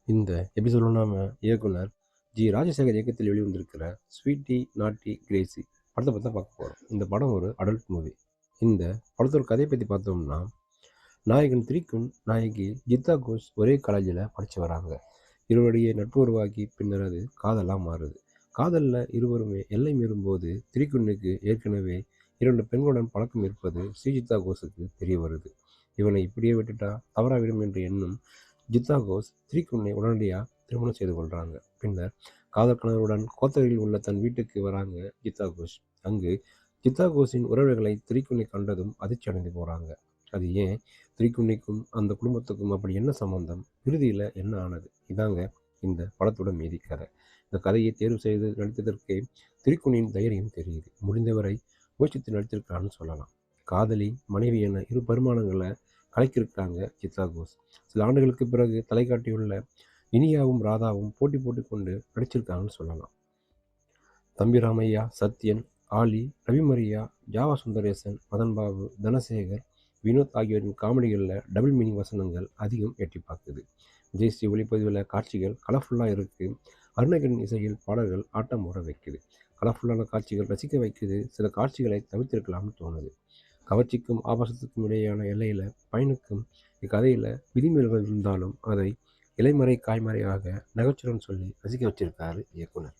இந்த எபிசோட நாம இயக்குனர் ராஜசேகர் இயக்கத்தில் வெளிவந்திருக்கிற ஸ்வீட்டி நாட்டி கிரேசி படத்தை பற்றி தான் பார்க்க போகிறோம். இந்த படம் ஒரு அடல்ட் மூவி. இந்த படத்தோட கதையை பற்றி பார்த்தோம்னா, நாயகன் திரிக்கும் நாயகி கீதா கோஷ் ஒரே காலேஜில் படித்து வராங்க. இருவருடைய நட்பு உருவாக்கி பின்னர் அது காதலாக மாறுது. காதலில் இருவருமே எல்லை மீறும்போது திரிக்குன்னுக்கு ஏற்கனவே 2 பெண்களுடன் பழக்கம் இருப்பது ஸ்ரீஜிதா கோஷுக்கு தெரிய வருது. இவனை இப்படியே விட்டுட்டா தவறாவிடும் என்ற எண்ணம் ஜித்தா கோஷ் திரிக்குன்னை உடனடியாக திருமணம் செய்து கொள்கிறாங்க. பின்னர் காதல் கணவருடன் கோத்தரில் உள்ள தன் வீட்டுக்கு வராங்க ஜித்தா கோஷ். அங்கு ஜித்தா கோஷின் உறவுகளை திரிக்குன்னை கண்டதும் அதிர்ச்சி அடைந்து போகிறாங்க. அது ஏன் திரிக்குன்னைக்கும் அந்த குடும்பத்துக்கும் அப்படி என்ன சம்பந்தம், இறுதியில் என்ன ஆனது, இதாங்க இந்த படத்தோட மீதி கதை. இந்த கதையை தேர்வு செய்து நடித்ததற்கு திரிக்குன்னின் தைரியம் தெரியுது. முடிந்தவரை முயற்சித்து நடித்திருக்கிறான்னு சொல்லலாம். காதலி மனைவி என இரு பரிமாணங்களை கலக்கியிருக்கிறாங்க சித்ரா கோஷ். சில ஆண்டுகளுக்கு பிறகு தலை காட்டியுள்ள இனியாவும் ராதாவும் போட்டி கொண்டு நடிச்சிருக்காங்கன்னு சொல்லலாம். தம்பி ராமையா, சத்யன், ஆலி, ரவிமரியா, ஜாவா சுந்தரேசன், மதன் பாபு, தனசேகர், வினோத் ஆகியோரின் காமெடிகளில் டபுள் மீனிங் வசனங்கள் அதிகம் எட்டி பார்க்குது. விஜய்ஸ்ரீ ஒளிப்பதிவில் காட்சிகள் கலர்ஃபுல்லாக இருக்குது. அருணகிரின் இசையில் பாடல்கள் ஆட்டம் ஊற வைக்குது. கலர்ஃபுல்லான காட்சிகள் ரசிக்க வைக்குது. சில காட்சிகளை தவிர்த்திருக்கலாம்னு தோணுது. கவர்ச்சிக்கும் ஆபாசத்துக்கும் இடையேயான எல்லையில் பயணிக்கும் இக்கதையில் விதிமீறல்கள் இருந்தாலும் அதை இலைமறை காய்மறையாக நகைச்சுடன் சொல்லி ரசிக்க வச்சிருக்காரு இயக்குனர்.